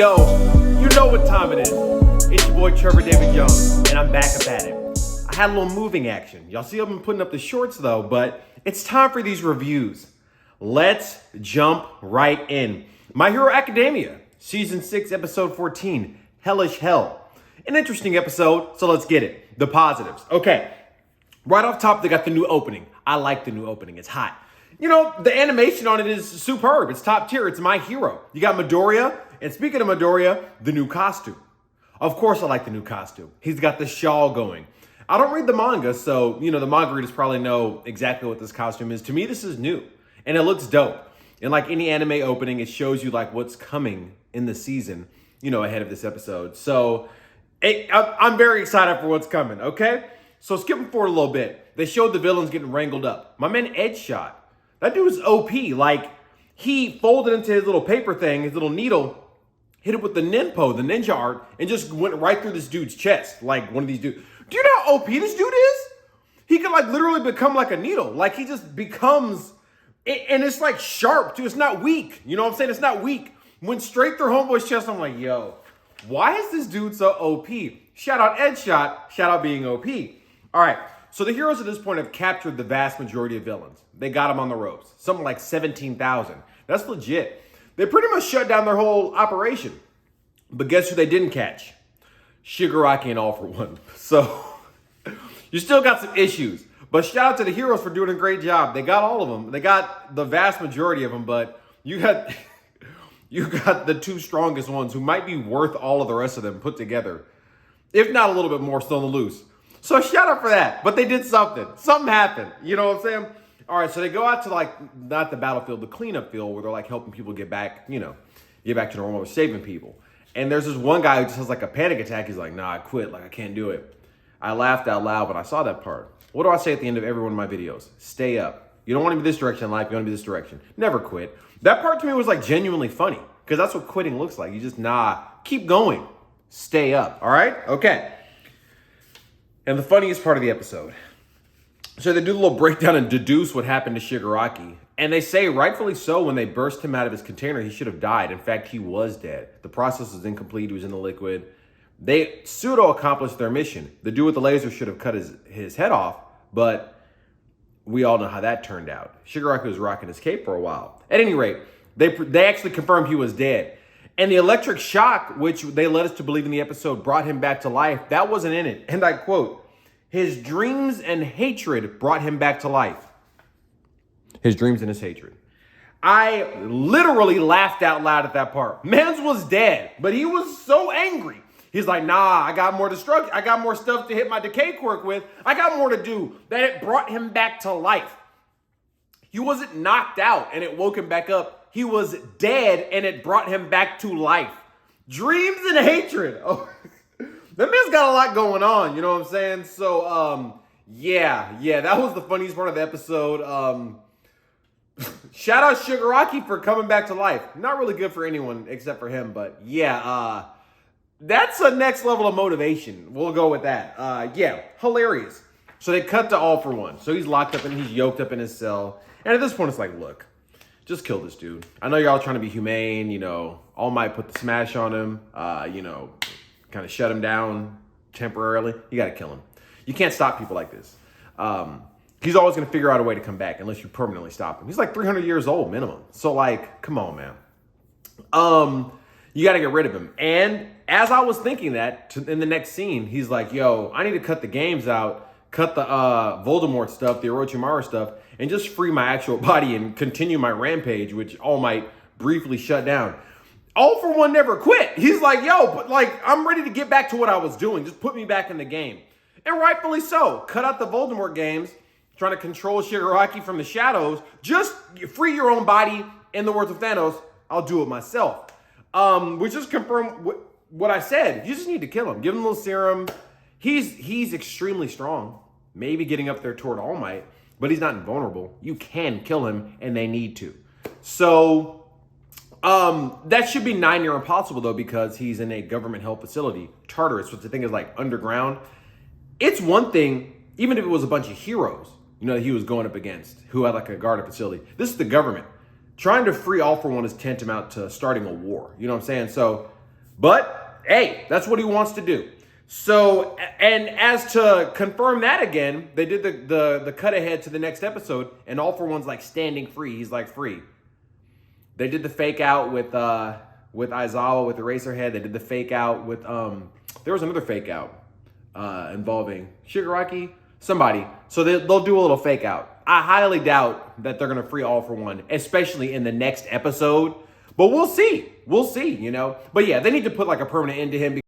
Yo, you know what time it is. It's your boy Trevor David Jones, and I'm back up at it. I had a little moving action. Y'all see I've been putting up the shorts though, but it's time for these reviews. Let's jump right in. My Hero Academia, Season 6, Episode 14, Hellish Hell. An interesting episode, so let's get it. The positives. Okay, right off top, they got the new opening. I like the new opening. It's hot. You know, the animation on it is superb. It's top tier. It's my hero. You got Midoriya, and speaking of Midoriya, the new costume. Of course I like the new costume. He's got the shawl going. I don't read the manga, so, you know, the manga readers probably know exactly what this costume is. To me, this is new, and it looks dope. And like any anime opening, it shows you like what's coming in the season, you know, ahead of this episode. So I'm very excited for what's coming, okay? So skipping forward a little bit, they showed the villains getting wrangled up. My man Edgeshot, that dude was OP. Like, he folded into his little paper thing, his little needle, hit it with the ninpo, the ninja art, and just went right through this dude's chest. Like one of these dudes. Do you know how OP this dude is? He could like literally become like a needle. Like he just becomes, and it's like sharp too. It's not weak. You know what I'm saying? It's not weak. Went straight through homeboy's chest. I'm like, yo, why is this dude so OP? Shout out Edgeshot. Shout out being OP. All right. So the heroes at this point have captured the vast majority of villains. They got them on the ropes. Something like 17,000. That's legit. They pretty much shut down their whole operation. But guess who they didn't catch? Shigaraki and All for One. So you still got some issues. But shout out to the heroes for doing a great job. They got all of them. They got the vast majority of them. But you got the two strongest ones who might be worth all of the rest of them put together. If not a little bit more still on the loose. So shout out for that. But they did something. Something happened. You know what I'm saying? All right, so they go out to like, not the battlefield, the cleanup field where they're like helping people get back, you know, get back to normal, saving people. And there's this one guy who just has like a panic attack. He's like, nah, I quit. Like, I can't do it. I laughed out loud when I saw that part. What do I say at the end of every one of my videos? Stay up. You don't want to be this direction in life. You want to be this direction. Never quit. That part to me was like genuinely funny because that's what quitting looks like. You just, keep going. Stay up. All right? Okay. And the funniest part of the episode. So they do a little breakdown and deduce what happened to Shigaraki. And they say, rightfully so, when they burst him out of his container, he should have died. In fact, he was dead. The process was incomplete. He was in the liquid. They pseudo-accomplished their mission. The dude with the laser should have cut his head off, but we all know how that turned out. Shigaraki was rocking his cape for a while. At any rate, they actually confirmed he was dead. And the electric shock, which they led us to believe in the episode, brought him back to life. That wasn't in it. And I quote, his dreams and hatred brought him back to life. His dreams and his hatred. I literally laughed out loud at that part. Mans was dead, but he was so angry. He's like, nah, I got more destruction. I got more stuff to hit my decay quirk with. I got more to do. That it brought him back to life. He wasn't knocked out and it woke him back up. He was dead and it brought him back to life. Dreams and hatred. Oh, that man's got a lot going on. You know what I'm saying? So, yeah, that was the funniest part of the episode. Shout out Shigaraki for coming back to life. Not really good for anyone except for him, but yeah, that's a next level of motivation. We'll go with that. Yeah, hilarious. So they cut to All for One. So he's locked up and he's yoked up in his cell. And at this point, it's like, look, just kill this dude. I know y'all trying to be humane, you know. All Might put the smash on him, you know, kind of shut him down temporarily. You got to kill him. You can't stop people like this. He's always going to figure out a way to come back unless you permanently stop him. He's like 300 years old minimum. So like, come on, man. You got to get rid of him. And as I was thinking that in the next scene, he's like, yo, I need to cut the games out, cut the Voldemort stuff, the Orochimaru stuff, and just free my actual body and continue my rampage, which All Might briefly shut down. All for One never quit. He's like, yo, but like, I'm ready to get back to what I was doing. Just put me back in the game. And rightfully so. Cut out the Voldemort games, trying to control Shigaraki from the shadows. Just free your own body. In the words of Thanos, I'll do it myself. Which just confirmed what I said. You just need to kill him. Give him a little serum. He's extremely strong. Maybe getting up there toward All Might, but he's not invulnerable. You can kill him, and they need to. So, that should be 9 near impossible, though, because he's in a government-held facility. Tartarus, which I think is like underground. It's one thing, even if it was a bunch of heroes, you know, that he was going up against, who had like a guarded facility. This is the government. Trying to free All for One is tantamount to starting a war. You know what I'm saying? So But hey, that's what he wants to do. So, and as to confirm that again, they did the cut ahead to the next episode, and All For One's like standing free. He's like free. They did the fake out with Aizawa with Eraserhead. They did the fake out with there was another fake out involving Shigaraki, somebody. So they'll do a little fake out. I highly doubt that they're gonna free All For One, especially in the next episode. But we'll see. We'll see, you know. But yeah, they need to put like a permanent end to him.